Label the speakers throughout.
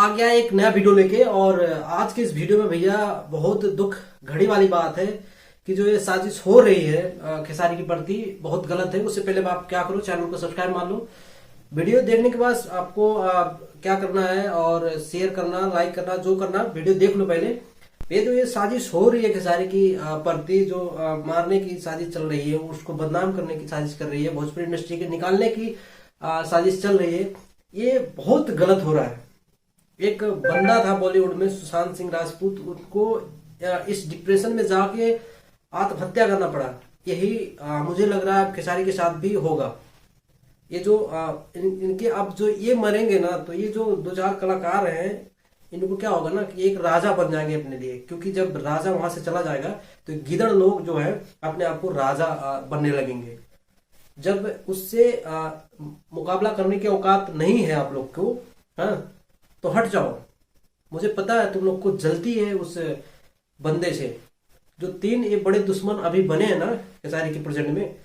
Speaker 1: आ गया एक नया वीडियो लेके। और आज के इस वीडियो में भैया बहुत दुख घड़ी वाली बात है कि जो ये साजिश हो रही है खेसारी की प्रति बहुत गलत है। उससे पहले आप क्या करो, चैनल को सब्सक्राइब मान लो। वीडियो देखने के बाद आपको क्या करना है और शेयर करना, लाइक करना, जो करना वीडियो देख लो पहले। ये जो ये साजिश हो रही है खेसारी की प्रति, जो मारने की साजिश चल रही है, उसको बदनाम करने की साजिश कर रही है, भोजपुरी इंडस्ट्री के निकालने की साजिश चल रही है, ये बहुत गलत हो रहा है। एक बंदा था बॉलीवुड में, सुशांत सिंह राजपूत, उनको इस डिप्रेशन में जाके आत्महत्या करना पड़ा। यही मुझे लग रहा है खेसारी के साथ भी होगा। ये जो इनके अब जो ये मरेंगे ना, तो ये जो दो चार कलाकार हैं, इनको क्या होगा ना कि एक राजा बन जाएंगे अपने लिए। क्योंकि जब राजा वहां से चला जाएगा तो गिदड़ लोग जो है अपने आप को राजा बनने लगेंगे। जब उससे मुकाबला करने की औकात नहीं है आप लोग को, हाँ, तो हट जाओ। मुझे पता है तुम लोग को जलती है उस बंदे से। जो तीन ये बड़े दुश्मन अभी बने हैं ना खेसारी के प्रेजेंट में,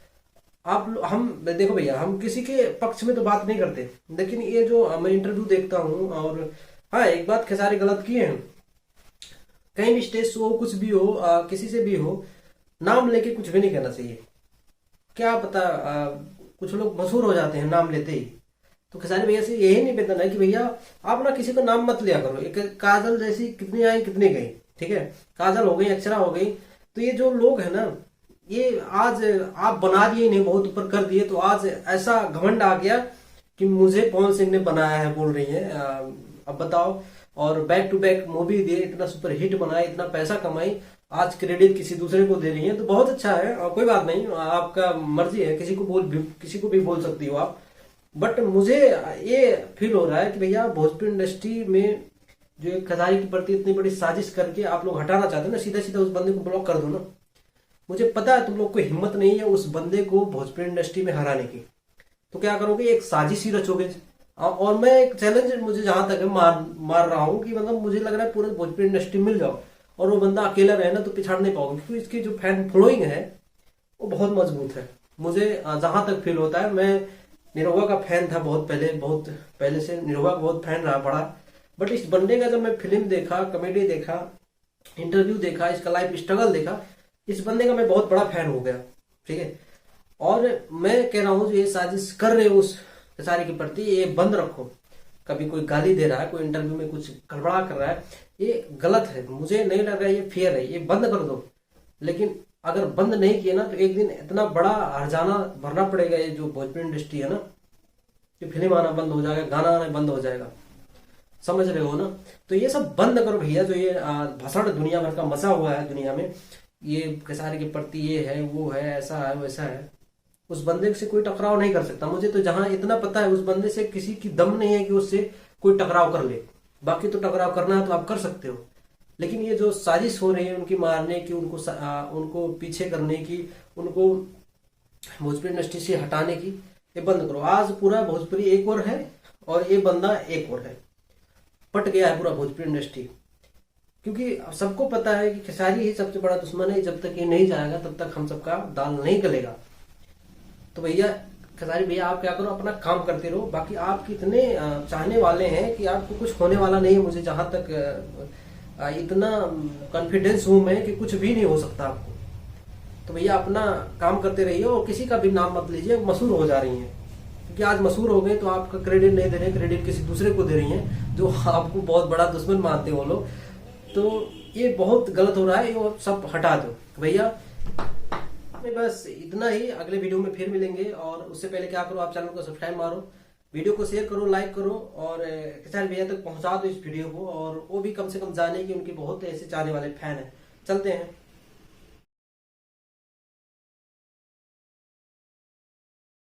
Speaker 1: हम देखो भैया, हम किसी के पक्ष में तो बात नहीं करते, लेकिन ये जो मैं इंटरव्यू देखता हूँ, और हाँ, एक बात खेसारी गलत किए हैं। कहीं भी स्टेज शो कुछ भी हो, किसी से भी हो, नाम लेके कुछ भी नहीं कहना चाहिए। क्या पता कुछ लोग मशहूर हो जाते हैं नाम लेते ही। तो खेसारी भैया से यही निवेदन है कि भैया आप ना किसी को नाम मत लिया करो। एक काजल जैसी कितनी आई कितनी गई, ठीक है, काजल हो गई, अक्षरा हो गई। तो ये जो लोग है ना, ये आज आप बना दिए, इन्हें बहुत ऊपर कर दिए, तो आज ऐसा घमंड आ गया कि मुझे पवन सिंह ने बनाया है बोल रही है। अब बताओ, और बैक टू बैक मूवी दिए, इतना सुपर हिट बनाए, इतना पैसा कमाई, आज क्रेडिट किसी दूसरे को दे रही है। तो बहुत अच्छा है, और कोई बात नहीं, आपका मर्जी है, किसी को भी बोल सकती हो आप। बट मुझे ये फील हो रहा है कि भैया भोजपुरी इंडस्ट्री में जो खेसारी की प्रति इतनी बड़ी साजिश करके आप लोग हटाना चाहते हैं ना, सीधा सीधा उस बंदे को ब्लॉक कर दो ना। मुझे पता है तुम लोग को हिम्मत नहीं है उस बंदे को भोजपुरी इंडस्ट्री में हराने की। तो क्या करोगे, एक साजिश ही रचोगे। और मैं एक चैलेंज, मुझे जहां तक है, मार रहा हूं कि मतलब मुझे लग रहा है पूरे भोजपुरी इंडस्ट्री मिल जाओ और वो बंदा अकेला रहे ना, तो पिछाड़ नहीं पाओगे। क्योंकि इसकी जो फैन फॉलोइंग है वो बहुत मजबूत है। मुझे जहां तक फील होता है, मैं निरहुआ का फैन था बहुत पहले से निरहुआ का बहुत फैन रहा पड़ा। बट इस बंदे का जब मैं फिल्म देखा, कॉमेडी देखा, इंटरव्यू देखा, इसका लाइफ स्ट्रगल देखा, इस बंदे का मैं बहुत बड़ा फैन हो गया, ठीक है। और मैं कह रहा हूं ये साजिश कर रहे हो उस खेसारी के प्रति, ये बंद रखो। कभी कोई गाली दे रहा है, कोई इंटरव्यू में कुछ गड़बड़ा कर रहा है, ये गलत है। मुझे नहीं लग रहा है ये फेयर है, ये बंद कर दो। लेकिन अगर बंद नहीं किया ना, तो एक दिन इतना बड़ा हर्जाना भरना पड़ेगा। ये जो भोजपुरी इंडस्ट्री है ना, कि फिल्म आना बंद हो जाएगा, गाना आना बंद हो जाएगा, समझ रहे हो ना। तो ये सब बंद करो भैया। जो ये भसड़ दुनिया भर का मचा हुआ है दुनिया में, ये खेसारी के प्रति ये है, वो है, ऐसा है, वैसा है, उस बंदे से कोई टकराव नहीं कर सकता। मुझे तो जहां इतना पता है, उस बंदे से किसी की दम नहीं है कि उससे कोई टकराव कर ले। बाकी तो टकराव करना है तो आप कर सकते हो, लेकिन ये जो साजिश हो रही है उनकी मारने की, उनको पीछे करने की, उनको भोजपुरी इंडस्ट्री से हटाने की, ये बंद करो। आज पूरा भोजपुरी एक और है और ये बंदा एक और है, पट गया है पूरा भोजपुरी इंडस्ट्री। क्योंकि सबको पता है कि खेसारी ही सबसे बड़ा दुश्मन है। जब तक ये नहीं जाएगा तब तक हम सबका दाल नहीं गलेगा। तो भैया खेसारी भैया, आप क्या करो, अपना काम करते रहो। बाकी आप कितने चाहने वाले हैं कि आपको कुछ होने वाला नहीं है। मुझे जहां तक इतना कॉन्फिडेंस हूं मैं कि कुछ भी नहीं हो सकता आपको। तो भैया अपना काम करते रहिए और किसी का भी नाम मत लीजिए। मशहूर हो जा रही हैं, क्योंकि आज मशहूर हो गए तो आपका क्रेडिट नहीं दे रहे, क्रेडिट किसी दूसरे को दे रही हैं, जो आपको बहुत बड़ा दुश्मन मानते हैं वो लोग। तो ये बहुत गलत हो रहा है, ये सब हटा दो भैया। बस इतना ही, अगले वीडियो में फिर मिलेंगे। और उससे पहले क्या करो, आप चैनल को सब्सक्राइब मारो, वीडियो को शेयर करो, लाइक करो, और खेसारी भैया तक पहुंचा दो इस वीडियो को। और वो भी कम से कम जाने कि उनके बहुत ऐसे चाहने वाले फैन हैं। चलते हैं।